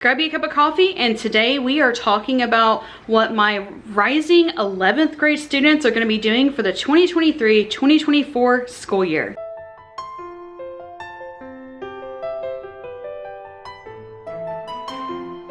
Grab you a cup of coffee, and today we are talking about what my rising 11th grade students are going to be doing for the 2023-2024 school year.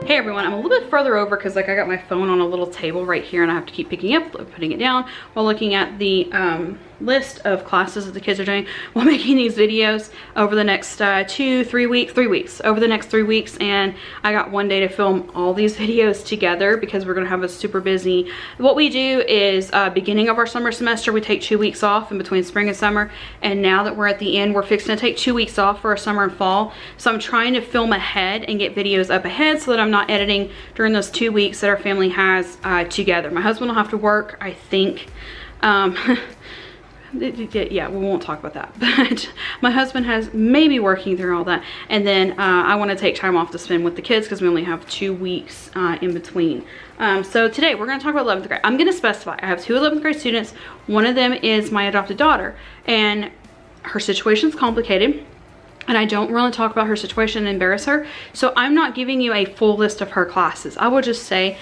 Hey everyone, I'm a little bit further over because I got my phone on a little table right here and I have to keep picking up, putting it down while looking at the list of classes that the kids are doing while making these videos over the next 3 weeks, over the next 3 weeks. And I got one day to film all these videos together because we're gonna have a super busy. What we do is beginning of our summer semester, we take 2 weeks off in between spring and summer. And now that we're at the end, we're fixing to take 2 weeks off for our summer and fall. So I'm trying to film ahead and get videos up ahead so that I'm not editing during those 2 weeks that our family has together. My husband will have to work, I think. Yeah, we won't talk about that, but my husband has maybe working through all that, and then I want to take time off to spend with the kids because we only have 2 weeks in between. So today we're going to talk about 11th grade. I'm going to specify I have 2 11th grade students. One of them is my adopted daughter, and her situation is complicated, and I don't really talk about her situation and embarrass her, so I'm not giving you a full list of her classes. I will just say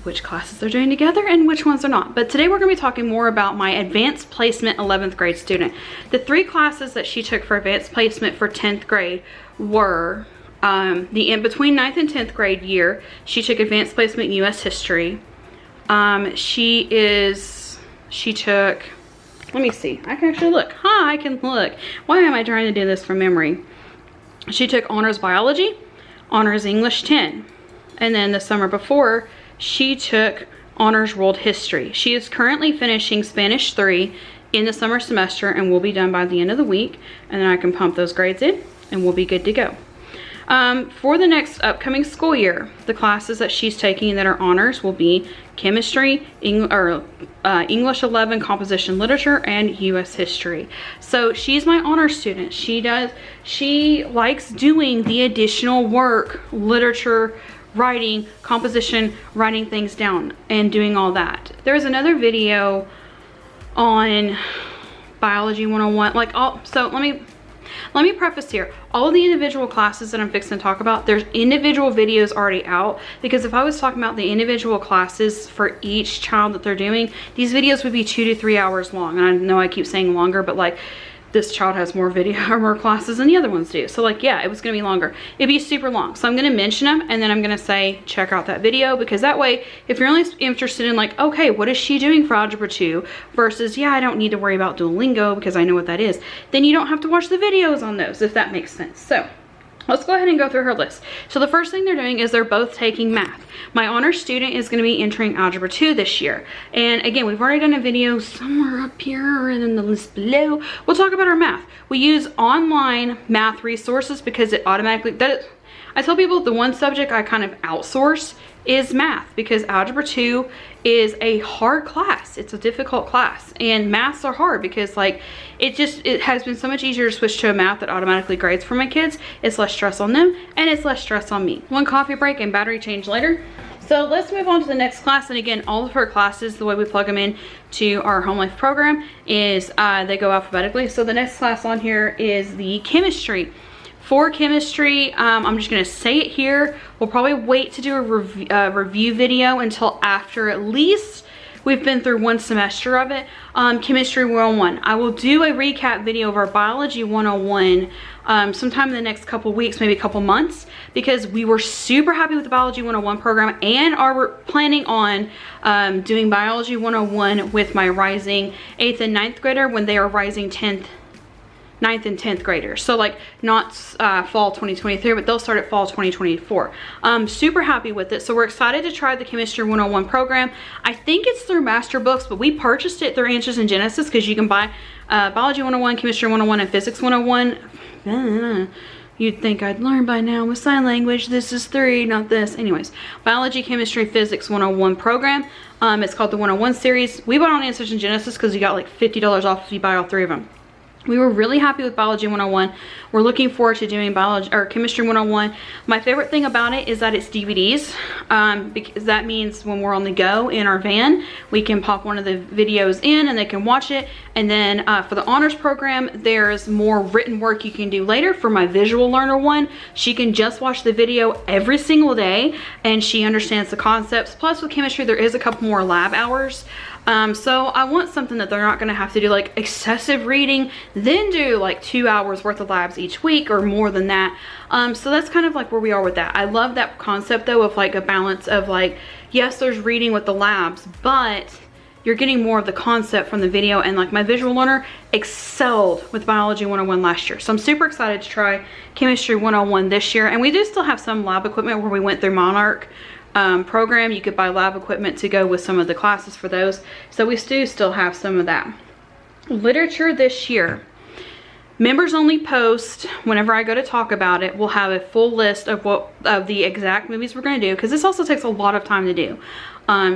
which classes they're doing together and which ones are not. But today we're going to be talking more about my advanced placement 11th grade student. The 3 classes that she took for advanced placement for 10th grade were between 9th and 10th grade year, she took advanced placement US history. She took, let me see, I can actually look. I can look. Why am I trying to do this from memory? She took honors biology, honors English 10, and then the summer before she took honors world history. She is currently finishing Spanish 3 in the summer semester and will be done by the end of the week, and then I can pump those grades in and we'll be good to go. For the next upcoming school year, the classes that she's taking that are honors will be chemistry, English 11, composition literature, and US history. So she's my honor student. She likes doing the additional work, literature, writing, composition, writing things down and doing all that. There's another video on biology 101, so let me preface here. All of the individual classes that I'm fixing to talk about, there's individual videos already out, because if I was talking about the individual classes for each child that they're doing, these videos would be 2 to 3 hours long. And I know I keep saying longer, but like this child has more video or more classes than the other ones do. So like, yeah, it was gonna be longer. It'd be super long. So I'm gonna mention them and then I'm gonna say, check out that video, because that way, if you're only interested in like, okay, what is she doing for Algebra 2 versus, yeah, I don't need to worry about Duolingo because I know what that is, then you don't have to watch the videos on those, if that makes sense. So let's go ahead and go through her list. So the first thing they're doing is they're both taking math. My honor student is going to be entering Algebra 2 this year. And again, we've already done a video somewhere up here and in the list below. We'll talk about our math. We use online math resources because it automatically, I tell people the one subject I kind of outsource is math, because Algebra 2 is a hard class. It's a difficult class, and maths are hard because like it has been so much easier to switch to a math that automatically grades for my kids. It's less stress on them and it's less stress on me. One coffee break and battery change later. So let's move on to the next class. And again, all of her classes, the way we plug them in to our Home Life program is they go alphabetically. So the next class on here is the chemistry. For chemistry, I'm just going to say it here. We'll probably wait to do a review video until after at least we've been through 1 semester of it. Chemistry 101. I will do a recap video of our biology 101 sometime in the next couple weeks, maybe a couple months, because we were super happy with the biology 101 program and are planning on doing biology 101 with my rising 8th and 9th grader when they are rising 9th and 10th graders. So like not fall 2023, but they'll start at fall 2024. Super happy with it. So we're excited to try the Chemistry 101 program. I think it's through Master Books, but we purchased it through Answers in Genesis because you can buy Biology 101, Chemistry 101, and Physics 101. You'd think I'd learn by now with sign language. This is 3, not this. Anyways, Biology, Chemistry, Physics 101 program. It's called the 101 series. We bought on Answers in Genesis because you got like $50 off if you buy all 3 of them. We were really happy with Biology 101. We're looking forward to doing Biology or Chemistry 101. My favorite thing about it is that it's DVDs, because that means when we're on the go in our van, we can pop one of the videos in and they can watch it. And then for the honors program, there's more written work you can do later. For my visual learner one, she can just watch the video every single day and she understands the concepts. Plus with chemistry, there is a couple more lab hours. So I want something that they're not going to have to do like excessive reading, then do like 2 hours worth of labs each week or more than that. So that's kind of like where we are with that. I love that concept though of like a balance of like, yes, there's reading with the labs, but you're getting more of the concept from the video. And like my visual learner excelled with Biology 101 last year. So I'm super excited to try Chemistry 101 this year. And we do still have some lab equipment where we went through Monarch program. You could buy lab equipment to go with some of the classes for those. So we do still have some of that. Literature this year. Members only post, whenever I go to talk about it, we'll have a full list of the exact movies we're going to do, because this also takes a lot of time to do.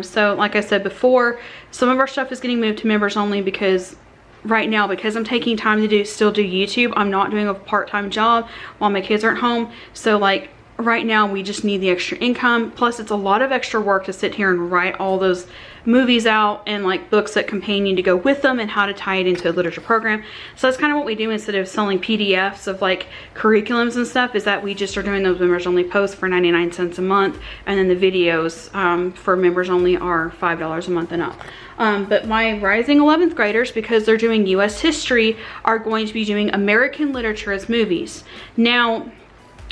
So like I said before, some of our stuff is getting moved to members only because right now, because I'm taking time to still do YouTube, I'm not doing a part-time job while my kids aren't home. So like right now we just need the extra income, plus it's a lot of extra work to sit here and write all those movies out and like books that companion to go with them and how to tie it into a literature program. So that's kind of what we do instead of selling PDFs of like curriculums and stuff, is that we just are doing those members only posts for 99 cents a month, and then the videos for members only are $5 a month and up. But my rising 11th graders, because they're doing US history, are going to be doing American literature as movies. Now,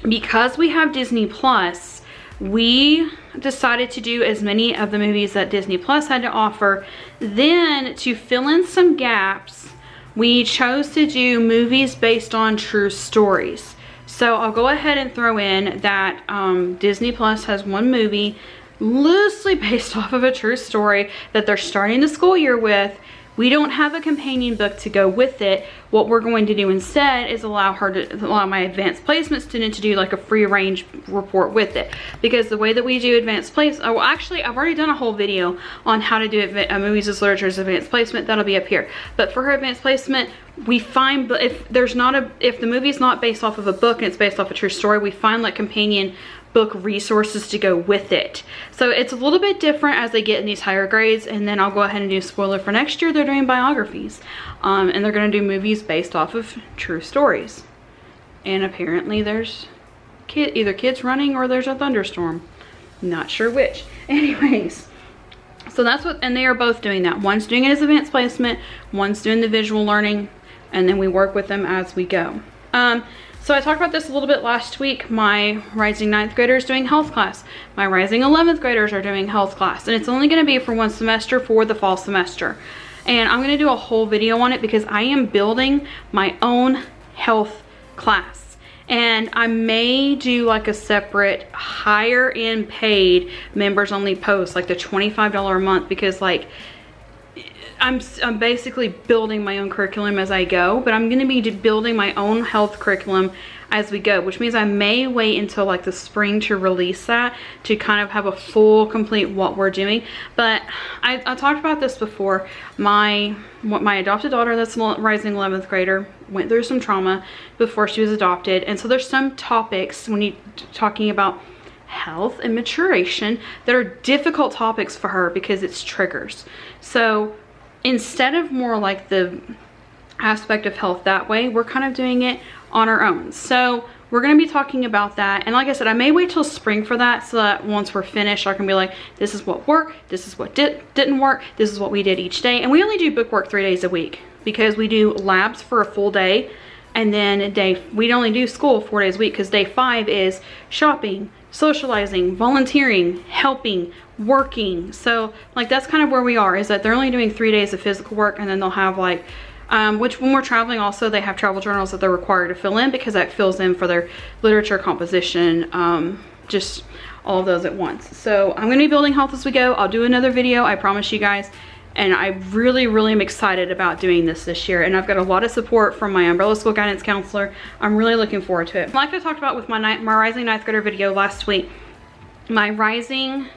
because we have Disney Plus, we decided to do as many of the movies that Disney Plus had to offer. Then to fill in some gaps, we chose to do movies based on true stories. So I'll go ahead and throw in that Disney Plus has one movie loosely based off of a true story that they're starting the school year with. We don't have a companion book to go with it. What we're going to do instead is allow my advanced placement student to do like a free range report with it. Because the way that we do advanced placement, oh, actually I've already done a whole video on how to do movies as literature as advanced placement. That'll be up here. But for her advanced placement, we find if the movie's not based off of a book and it's based off a true story, we find like companion book resources to go with it. So it's a little bit different as they get in these higher grades. And then I'll go ahead and do a spoiler for next year. They're doing biographies, and they're going to do movies based off of true stories. And apparently there's either kids running or there's a thunderstorm. Not sure which. Anyways, so that's what, and they are both doing that. One's doing it as advanced placement, one's doing the visual learning, and then we work with them as we go. So I talked about this a little bit last week. My rising 9th grader is doing health class. My rising 11th graders are doing health class. And it's only going to be for one semester for the fall semester. And I'm going to do a whole video on it because I am building my own health class. And I may do like a separate higher end paid members only post, like the $25 a month, because like I'm basically building my own curriculum as I go, but I'm going to be building my own health curriculum as we go, which means I may wait until like the spring to release that, to kind of have a full complete what we're doing. But I talked about this before. My adopted daughter, that's rising 11th grader, went through some trauma before she was adopted, and so there's some topics when you're talking about health and maturation that are difficult topics for her because it's triggers. So instead of more like the aspect of health that way, we're kind of doing it on our own. So we're going to be talking about that. And like I said, I may wait till spring for that, so that once we're finished, I can be like, this is what worked, this is what didn't work, this is what we did each day. And we only do book work 3 days a week because we do labs for a full day. And then we only do school 4 days a week, because day 5 is shopping, socializing, volunteering, helping, working. So like that's kind of where we are, is that they're only doing 3 days of physical work, and then they'll have like which when we're traveling also, they have travel journals that they're required to fill in, because that fills in for their literature composition, just all of those at once. So I'm going to be building health as we go. I'll do another video, I promise you guys. And I really am excited about doing this year. And I've got a lot of support from my umbrella school guidance counselor. I'm really looking forward to it. Like I talked about with my rising 9th grader video last week, my rising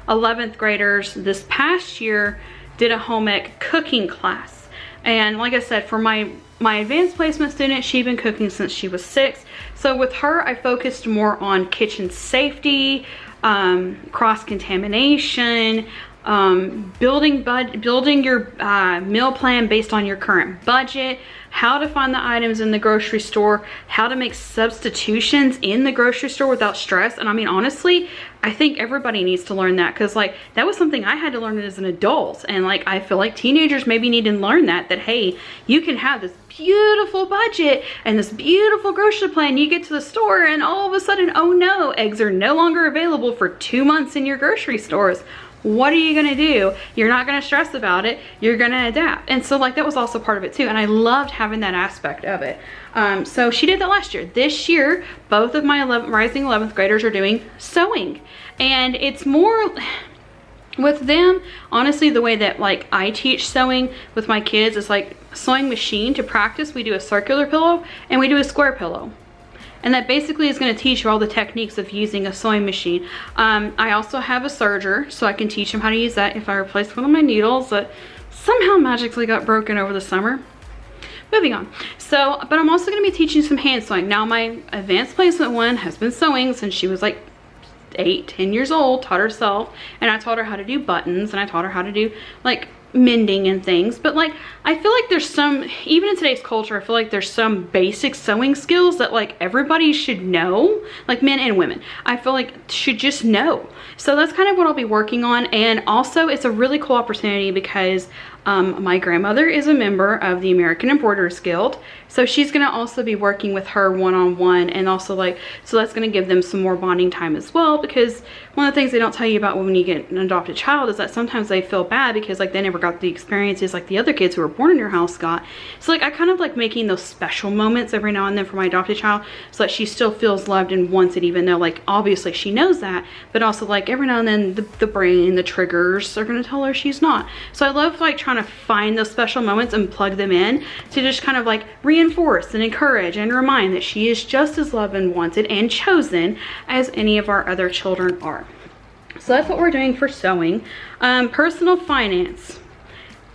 11th graders this past year did a home ec cooking class. And like I said, for my advanced placement student, she'd been cooking since she was 6. So with her, I focused more on kitchen safety, cross-contamination, building your meal plan based on your current budget, how to find the items in the grocery store, how to make substitutions in the grocery store without stress. And I mean, honestly, I think everybody needs to learn that, because like that was something I had to learn as an adult. And like I feel like teenagers maybe need to learn that hey, you can have this beautiful budget and this beautiful grocery plan. You get to the store and all of a sudden, oh no, eggs are no longer available for 2 months in your grocery stores. What are you gonna do? You're not gonna stress about it. You're gonna adapt. And so like that was also part of it too. And I loved having that aspect of it. So she did that last year. This year, both of my rising 11th graders are doing sewing. And it's more with them, honestly, the way that like I teach sewing with my kids is like sewing machine. To practice, we do a circular pillow and we do a square pillow. And that basically is going to teach you all the techniques of using a sewing machine. I also have a serger, so I can teach them how to use that if I replace one of my needles that somehow magically got broken over the summer. Moving on. So, but I'm also going to be teaching some hand sewing. Now, my advanced placement one has been sewing since she was like 8-10 years old, taught herself, and I taught her how to do buttons, and I taught her how to do like mending and things. But like I feel like there's some, even in today's culture, I feel like there's some basic sewing skills that like everybody should know, like men and women, I feel like should just know. So that's kind of what I'll be working on. And also it's a really cool opportunity because my grandmother is a member of the American Embroiderers Guild, so she's gonna also be working with her one-on-one, and also like, so that's gonna give them some more bonding time as well, because one of the things they don't tell you about when you get an adopted child is that sometimes they feel bad because like they never got the experiences like the other kids who were born in your house got. So like I kind of like making those special moments every now and then for my adopted child, so that she still feels loved and wants it, even though like obviously she knows that, but also like every now and then the brain, the triggers are gonna tell her she's not. So I love like trying to find those special moments and plug them in to just kind of like reinforce and encourage and remind that she is just as loved and wanted and chosen as any of our other children are. So that's what we're doing for sewing. Personal finance,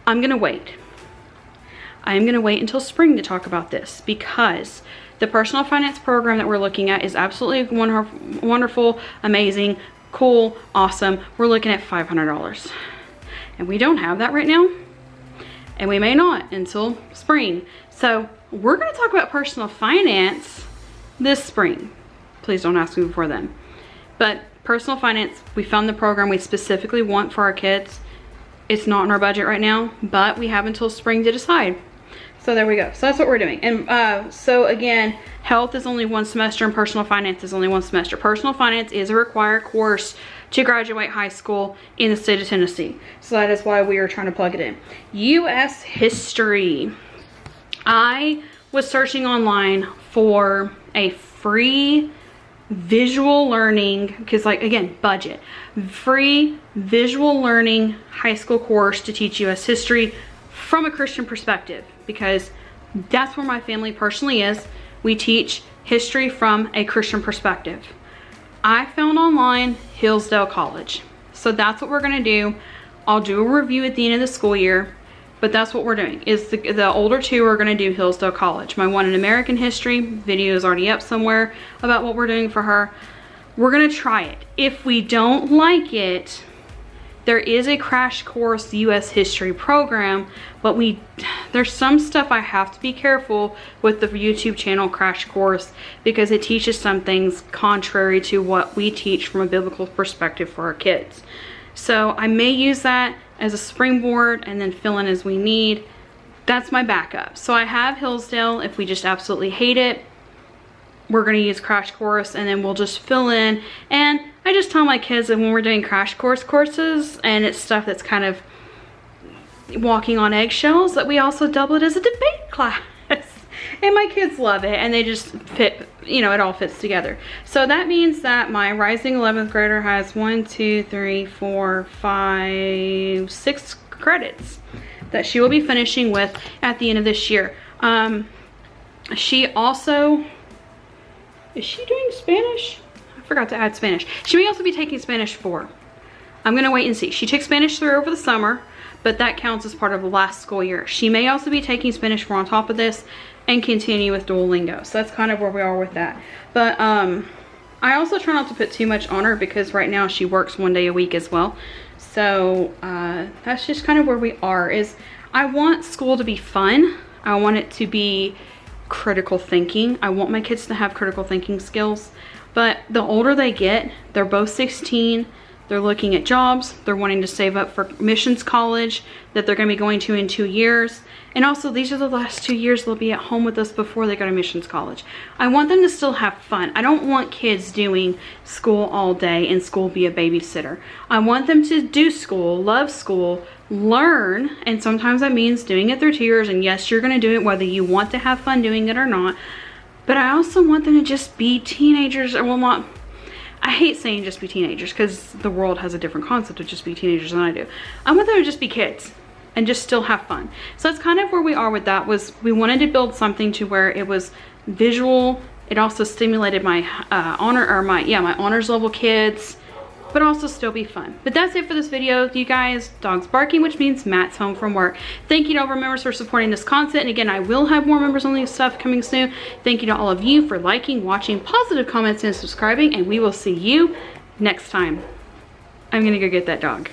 I'm gonna wait. I am gonna wait until spring to talk about this, because the personal finance program that we're looking at is absolutely wonderful, amazing, cool, awesome. We're looking at $500, and we don't have that right now, and we may not until spring. So we're going to talk about personal finance this spring. Please don't ask me before then. But personal finance, we found the program we specifically want for our kids. It's not in our budget right now, but we have until spring to decide. So there we go. So that's what we're doing. And so again, health is only 1 semester and personal finance is only 1 semester. Personal finance is a required course to graduate high school in the state of Tennessee. So that is why we are trying to plug it in. U.S. history. I was searching online for a free visual learning, because like again, budget, free visual learning high school course to teach U.S. history from a Christian perspective, because that's where my family personally is. We teach history from a Christian perspective. I found online Hillsdale College. So that's what we're gonna do. I'll do a review at the end of the school year, but that's what we're doing. Is the older two are gonna do Hillsdale College. My one in American history video is already up somewhere about what we're doing for her. We're gonna try it. If we don't like it, there is a crash course U.S. history program, but there's some stuff I have to be careful with the YouTube channel crash course, because it teaches some things contrary to what we teach from a biblical perspective for our kids. So I may use that as a springboard and then fill in as we need. That's my backup. So I have Hillsdale. If we just absolutely hate it, we're going to use crash course, and then we'll just fill in. And I just tell my kids that when we're doing crash course courses and it's stuff that's kind of walking on eggshells, that we also double it as a debate class. And my kids love it, and they just fit, you know, it all fits together. So that means that my rising 11th grader has 6 credits that she will be finishing with at the end of this year. She also, is she doing Spanish? I forgot to add Spanish. She may also be taking Spanish 4. I'm gonna wait and see. She took Spanish 3 over the summer, but that counts as part of the last school year. She may also be taking Spanish 4 on top of this and continue with Duolingo. So that's kind of where we are with that. But I also try not to put too much on her because right now she works 1 day a week as well. So that's just kind of where we are. Is I want school to be fun. I want it to be critical thinking. I want my kids to have critical thinking skills. But the older they get, they're both 16. They're looking at jobs. They're wanting to save up for missions college that they're going to be going to in 2 years. And also, these are the last 2 years they'll be at home with us before they go to missions college. I want them to still have fun. I don't want kids doing school all day and school be a babysitter. I want them to do school, love school, learn, and sometimes that means doing it through tears. And yes, you're going to do it whether you want to have fun doing it or not. But I also want them to just be teenagers, or well, not, I hate saying just be teenagers because the world has a different concept of just be teenagers than I do. I want them to just be kids and just still have fun. So that's kind of where we are with that. Was we wanted to build something to where it was visual. It also stimulated my my honors level kids, but also still be fun. But that's it for this video, you guys. Dog's barking, which means Matt's home from work. Thank you to all of our members for supporting this content. And again, I will have more members only stuff coming soon. Thank you to all of you for liking, watching, positive comments, and subscribing. And we will see you next time. I'm gonna go get that dog.